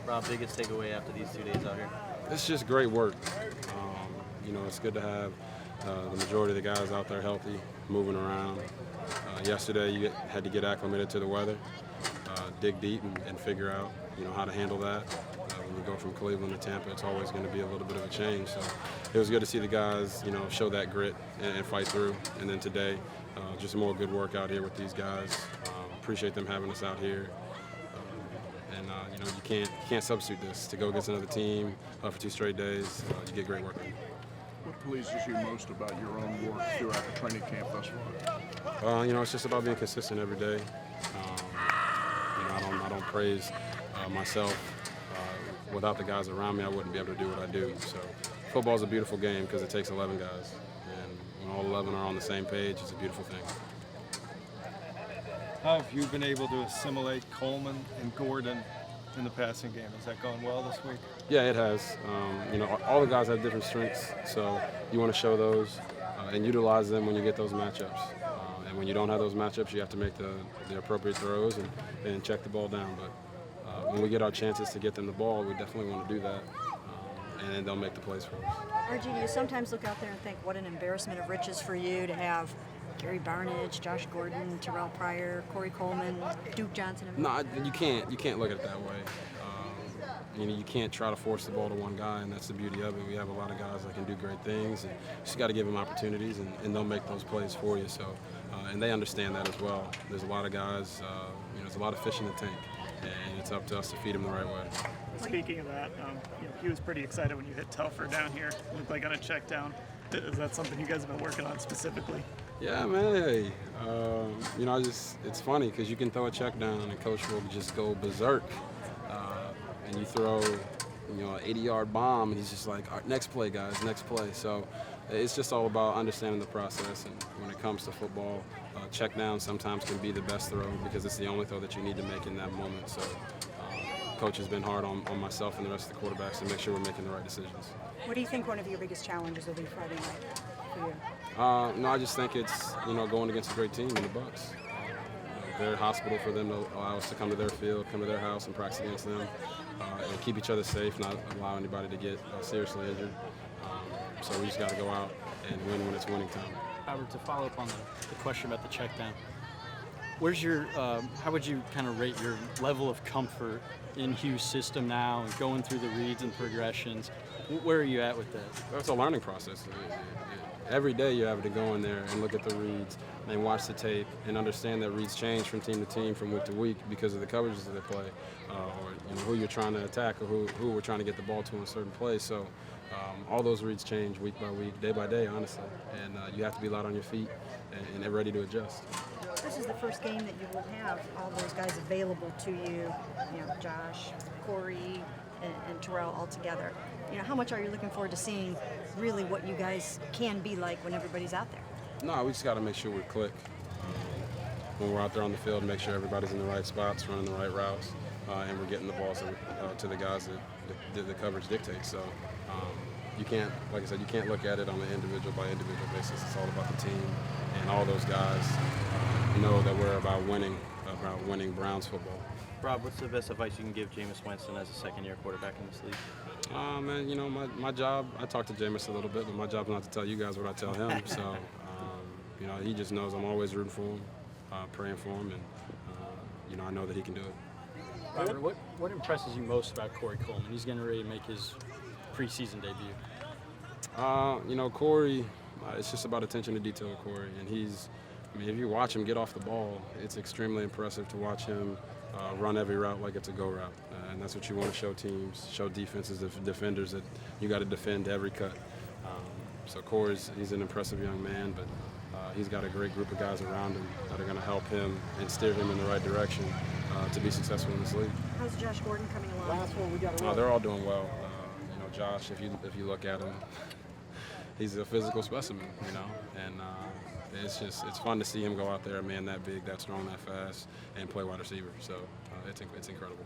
Rob, biggest takeaway after these 2 days out here? It's just great work. It's good to have the majority of the guys out there healthy, moving around. Yesterday, you had to get acclimated to the weather, dig deep, and figure out, how to handle that. When you go from Cleveland to Tampa, it's always going to be a little bit of a change. So it was good to see the guys, show that grit and fight through. And then today, just more good work out here with these guys. Appreciate them having us out here. You can't substitute this. To go against another team for 2 straight days, you get great work. What pleases you most about your own work throughout the training camp thus far? It's just about being consistent every day. I don't praise myself. Without the guys around me, I wouldn't be able to do what I do. So football's a beautiful game because it takes 11 guys. And when all 11 are on the same page, it's a beautiful thing. How have you been able to assimilate Coleman and Gordon in the passing game? Is that going well this week? Yeah, it has. All the guys have different strengths, so you want to show those and utilize them when you get those matchups. And when you don't have those matchups, you have to make the appropriate throws and check the ball down. But when we get our chances to get them the ball, we definitely want to do that, and they'll make the plays for us. RG, do you sometimes look out there and think, what an embarrassment of riches for you to have Gary Barnidge, Josh Gordon, Terrell Pryor, Corey Coleman, Duke Johnson? No, you can't look at it that way. You can't try to force the ball to one guy, and that's the beauty of it. We have a lot of guys that can do great things, and you just got to give them opportunities, and they'll make those plays for you. So, and they understand that as well. There's a lot of guys, there's a lot of fish in the tank, and it's up to us to feed them the right way. Speaking of that, he was pretty excited when you hit Telfer down here. It looked like on a check down. Is that something you guys have been working on specifically? Yeah, man. Hey, it's funny because you can throw a check down and coach will just go berserk, and you throw, an 80-yard bomb, and he's just like, all right, next play, guys, next play. So it's just all about understanding the process. And when it comes to football, check down sometimes can be the best throw because it's the only throw that you need to make in that moment. So coach has been hard on myself and the rest of the quarterbacks to make sure we're making the right decisions. What do you think one of your biggest challenges will be Friday night for you? I just think it's, going against a great team in the Bucs. They're hospital for them to allow us to come to their field, come to their house and practice against them, and keep each other safe, not allow anybody to get seriously injured. So we just got to go out and win when it's winning time. Robert, to follow up on the question about the check down, where's your, how would you kind of rate your level of comfort in Hugh's system now and going through the reads and progressions? Where are you at with that? It's a learning process. Every day you have to go in there and look at the reads and watch the tape and understand that reads change from team to team, from week to week because of the coverages that they play, or who you're trying to attack or who we're trying to get the ball to in certain plays. So all those reads change week by week, day by day, honestly. And you have to be light on your feet and ready to adjust. This is the first game that you will have all those guys available to you, Josh, Corey, and Terrell all together. How much are you looking forward to seeing really what you guys can be like when everybody's out there? No, we just got to make sure we click when we're out there on the field, make sure everybody's in the right spots, running the right routes, and we're getting the balls to the guys that the coverage dictates. So you can't, like I said, you can't look at it on an individual by individual basis. It's all about the team, and all those guys know that we're about winning Browns football. Rob, what's the best advice you can give Jameis Winston as a second-year quarterback in this league? Man, my job, I talked to Jameis a little bit, but my job is not to tell you guys what I tell him. So, he just knows I'm always rooting for him, praying for him, and, I know that he can do it. Robert, what impresses you most about Corey Coleman? He's getting ready to make his preseason debut. Corey, it's just about attention to detail with Corey, and if you watch him get off the ball, it's extremely impressive to watch him run every route like it's a go route. And that's what you want to show teams, show defenses, defenders that you got to defend every cut. So he's an impressive young man, but he's got a great group of guys around him that are going to help him and steer him in the right direction to be successful in this league. How's Josh Gordon coming along? They're all doing well. Josh, if you look at him, he's a physical specimen, and it's fun to see him go out there, a man that big, that strong, that fast, and play wide receiver. So it's incredible.